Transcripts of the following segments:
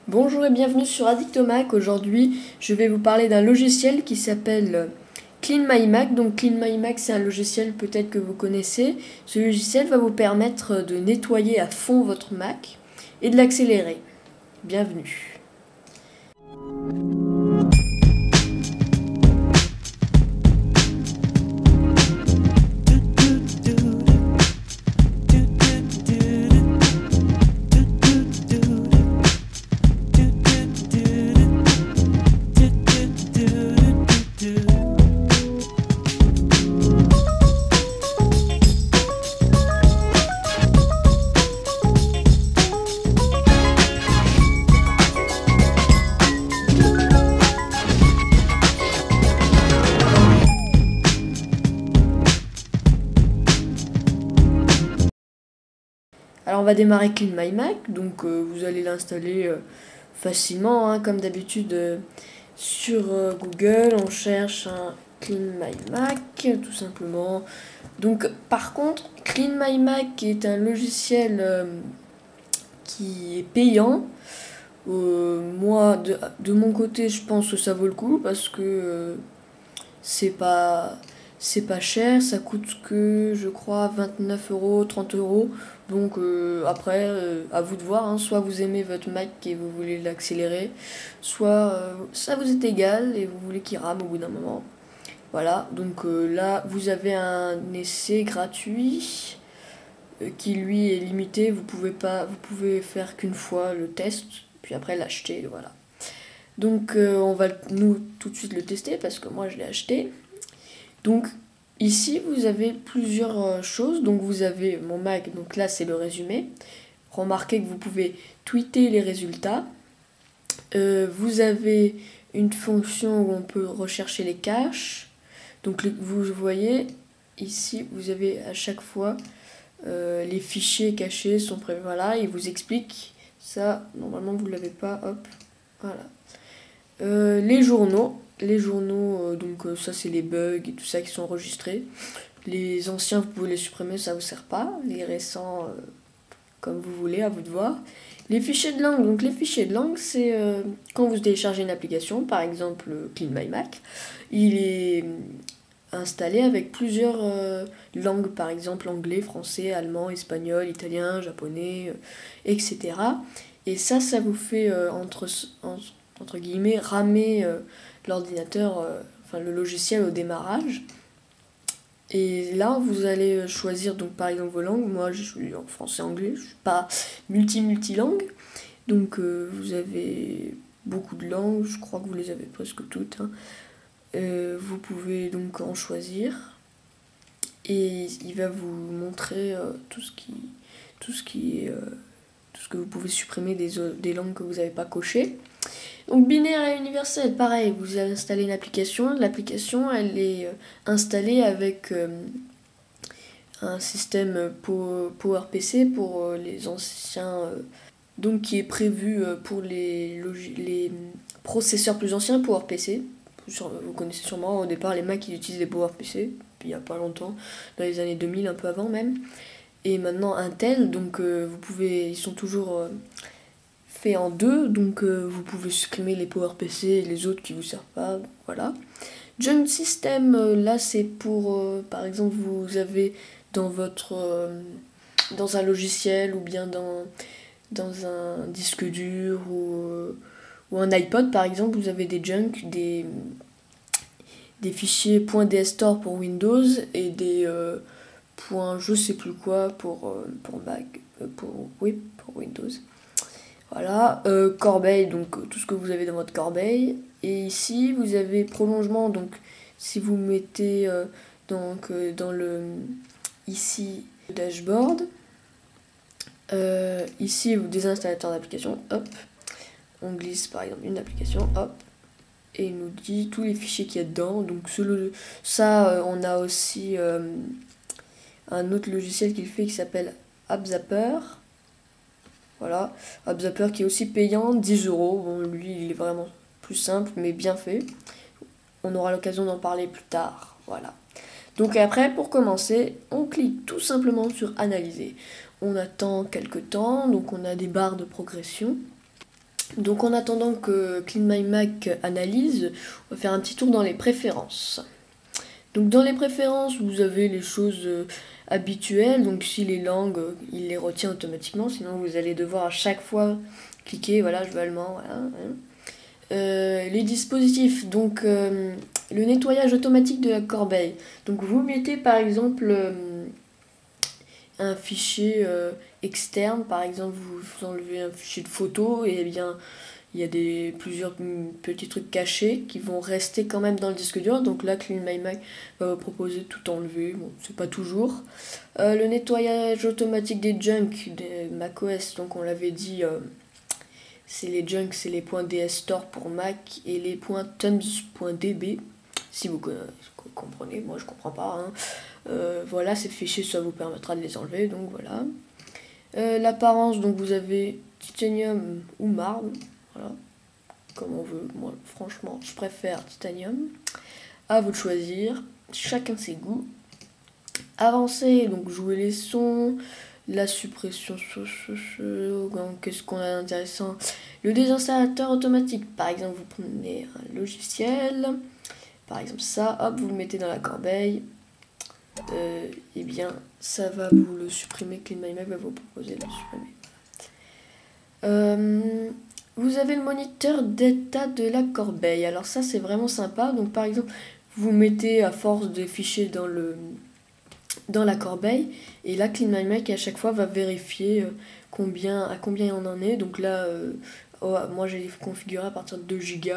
Bonjour et bienvenue sur Addictomac. Aujourd'hui, je vais vous parler d'un logiciel qui s'appelle Clean My Mac. Donc Clean My Mac, c'est un logiciel peut-être que vous connaissez. Ce logiciel va vous permettre de nettoyer à fond votre Mac et de l'accélérer. Bienvenue. Alors on va démarrer Clean My Mac, donc vous allez l'installer facilement, hein, comme d'habitude sur Google, on cherche un Clean My Mac, tout simplement. Donc par contre, Clean My Mac est un logiciel qui est payant. Moi, de mon côté, je pense que ça vaut le coup parce que c'est pas cher, ça coûte que je crois 29 €, 30 €. Donc après, à vous de voir, hein, soit vous aimez votre Mac et vous voulez l'accélérer, soit ça vous est égal et vous voulez qu'il rame au bout d'un moment. Voilà, donc là vous avez un essai gratuit qui lui est limité, vous pouvez faire qu'une fois le test, puis après l'acheter, voilà. Donc on va nous tout de suite le tester parce que moi je l'ai acheté. Donc ici vous avez plusieurs choses. Donc vous avez mon Mac, donc là c'est le résumé. Remarquez que vous pouvez tweeter les résultats. Vous avez une fonction où on peut rechercher les caches. Donc vous voyez ici vous avez à chaque fois les fichiers cachés sont prévus. Voilà, il vous explique ça. Normalement vous ne l'avez pas. Hop, voilà. Les journaux, donc ça c'est les bugs et tout ça qui sont enregistrés. Les anciens vous pouvez les supprimer, ça vous sert pas. Les récents, comme vous voulez, à vous de voir. Les fichiers de langue, donc les fichiers de langue c'est quand vous téléchargez une application, par exemple Clean My Mac, il est installé avec plusieurs langues, par exemple anglais, français, allemand, espagnol, italien, japonais, etc. Et ça vous fait entre guillemets ramer l'ordinateur, enfin le logiciel au démarrage. Et là vous allez choisir donc par exemple vos langues. Moi je suis en français anglais, je suis pas multilangue. Donc vous avez beaucoup de langues, je crois que vous les avez presque toutes, hein. Vous pouvez donc en choisir et il va vous montrer tout ce que vous pouvez supprimer des langues que vous n'avez pas cochées. Donc binaire et universel, pareil, vous avez installé une application. L'application elle est installée avec un système PowerPC pour les anciens, donc qui est prévu pour les processeurs plus anciens, PowerPC. Vous connaissez sûrement au départ les Mac qui utilisent des PowerPC, puis il n'y a pas longtemps, dans les années 2000, un peu avant même. Et maintenant Intel, donc ils sont toujours faits en deux, donc vous pouvez supprimer les PowerPC et les autres qui vous servent pas, voilà. Junk System, là c'est pour, par exemple, vous avez dans dans un logiciel ou bien dans un disque dur ou un iPod par exemple, vous avez des junk, des fichiers .dstore pour Windows et des je sais plus quoi pour Mac, pour Windows. Voilà, corbeille, donc tout ce que vous avez dans votre corbeille. Et ici vous avez prolongement, donc si vous mettez dans le ici le dashboard, ici vous désinstallateur d'application, hop, on glisse par exemple une application, hop, et il nous dit tous les fichiers qu'il y a dedans. Donc on a aussi un autre logiciel qui le fait qui s'appelle AppZapper. Voilà, AppZapper qui est aussi payant, 10 €. Bon, lui il est vraiment plus simple mais bien fait. On aura l'occasion d'en parler plus tard. Voilà. Donc après, pour commencer, on clique tout simplement sur analyser. On attend quelques temps, donc on a des barres de progression. Donc en attendant que CleanMyMac analyse, on va faire un petit tour dans les préférences. Donc dans les préférences, vous avez les choses habituelles. Donc si les langues, il les retient automatiquement. Sinon vous allez devoir à chaque fois cliquer, voilà, je veux allemand, voilà. Les dispositifs, donc le nettoyage automatique de la corbeille. Donc vous mettez par exemple un fichier externe, par exemple vous enlevez un fichier de photo et bien il y a plusieurs petits trucs cachés qui vont rester quand même dans le disque dur. Donc là, CleanMyMac va vous proposer de tout enlever. Bon, c'est pas toujours. Le nettoyage automatique des junks des macOS, donc on l'avait dit, c'est les junks, c'est les points .dstore pour Mac et les points tums.db. Si vous comprenez, moi je comprends pas. Hein. Voilà, ces fichiers, ça vous permettra de les enlever. Donc voilà. L'apparence, donc vous avez titanium ou marbre. Voilà, comme on veut. Moi, franchement, je préfère titanium. À vous de choisir. Chacun ses goûts. Avancer, donc jouer les sons. La suppression. Qu'est-ce qu'on a d'intéressant? Le désinstallateur automatique. Par exemple, vous prenez un logiciel. Par exemple, ça, hop, vous le mettez dans la corbeille. Et bien, ça va vous le supprimer. CleanMyMac va vous proposer de le supprimer. Vous avez le moniteur d'état de la corbeille. Alors ça, c'est vraiment sympa. Donc par exemple, vous mettez à force des fichiers dans la corbeille. Et là, CleanMyMac à chaque fois va vérifier à combien il en est. Donc là, moi j'ai configuré à partir de 2 Go.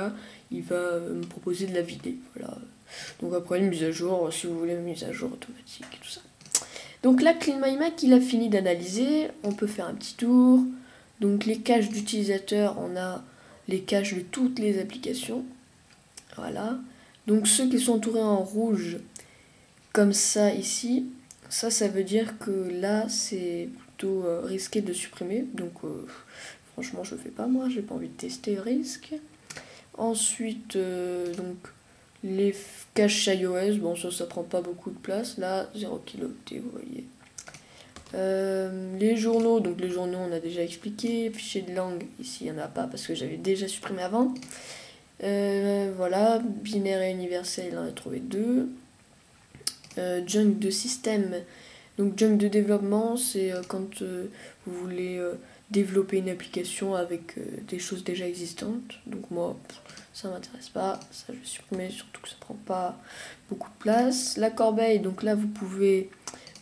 Il va me proposer de la vider. Voilà. Donc après une mise à jour, si vous voulez une mise à jour automatique et tout ça. Donc là, CleanMyMac, il a fini d'analyser. On peut faire un petit tour. Donc les caches d'utilisateurs, on a les caches de toutes les applications. Voilà. Donc ceux qui sont entourés en rouge, comme ça ici, ça veut dire que là c'est plutôt risqué de supprimer. Donc franchement je fais pas moi, j'ai pas envie de tester le risque. Ensuite donc les caches iOS, bon ça prend pas beaucoup de place. Là 0 kilooctets, vous voyez. Les journaux, donc les journaux on a déjà expliqué. Fichier de langue, ici il n'y en a pas parce que j'avais déjà supprimé avant. Voilà, binaire et universel, il en a trouvé 2. Junk de système, donc junk de développement, c'est quand vous voulez développer une application avec des choses déjà existantes. Donc moi, ça m'intéresse pas, ça je vais supprimer, surtout que ça prend pas beaucoup de place. La corbeille, donc là vous pouvez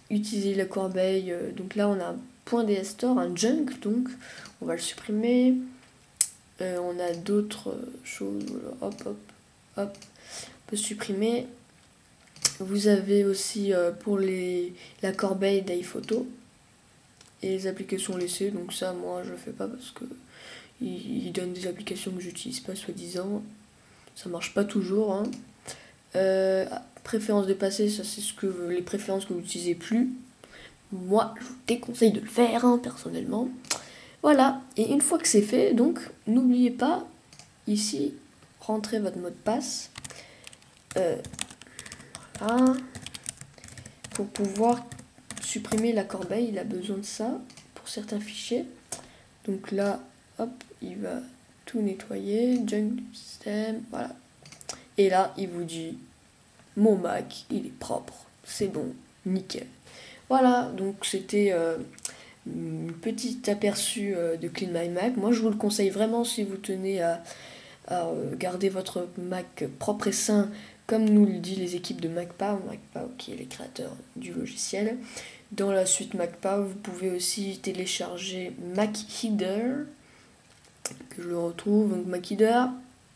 utiliser la corbeille. Donc là on a un point .dstore, un junk, donc on va le supprimer. On a d'autres choses, hop, on peut supprimer. Vous avez aussi pour la corbeille d'iPhoto et les applications laissées. Donc ça moi je fais pas parce que il donne des applications que j'utilise pas soi-disant. Ça marche pas toujours. Hein. Préférences dépassées, ça c'est les préférences que vous n'utilisez plus. Moi, je vous déconseille de le faire, hein, personnellement. Voilà, et une fois que c'est fait, donc, n'oubliez pas, ici, rentrez votre mot de passe. Voilà. Pour pouvoir supprimer la corbeille, il a besoin de ça pour certains fichiers. Donc là, hop, il va tout nettoyer, junk system, voilà. Et là, il vous dit, mon Mac, il est propre, c'est bon, nickel. Voilà, donc c'était un petit aperçu de CleanMyMac. Moi, je vous le conseille vraiment si vous tenez à garder votre Mac propre et sain, comme nous le dit les équipes de MacPow, qui est les créateurs du logiciel. Dans la suite MacPow, vous pouvez aussi télécharger MacHeader, que je le retrouve. Donc MacHeader,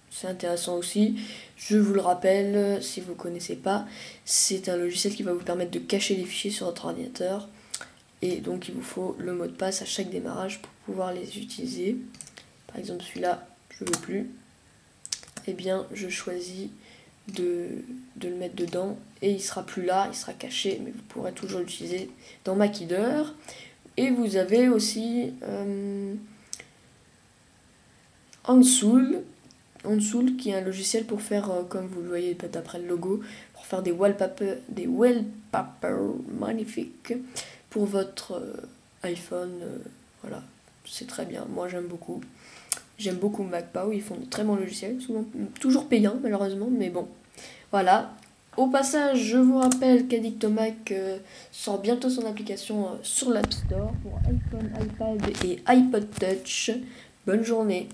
c'est intéressant aussi. Je vous le rappelle, si vous ne connaissez pas, c'est un logiciel qui va vous permettre de cacher les fichiers sur votre ordinateur. Et donc il vous faut le mot de passe à chaque démarrage pour pouvoir les utiliser. Par exemple celui-là, je ne veux plus. Eh bien je choisis de le mettre dedans et il sera plus là, il sera caché, mais vous pourrez toujours l'utiliser dans MacHeader. Et vous avez aussi Ansoul, qui est un logiciel pour faire, comme vous le voyez d'après le logo, pour faire des wallpapers magnifiques pour votre iPhone. Voilà, c'est très bien, moi j'aime beaucoup. J'aime beaucoup MacPow, ils font de très bons logiciels, souvent toujours payants malheureusement, mais bon. Voilà. Au passage, je vous rappelle qu'Addictomac sort bientôt son application sur l'App Store pour iPhone, iPad et iPod Touch. Bonne journée.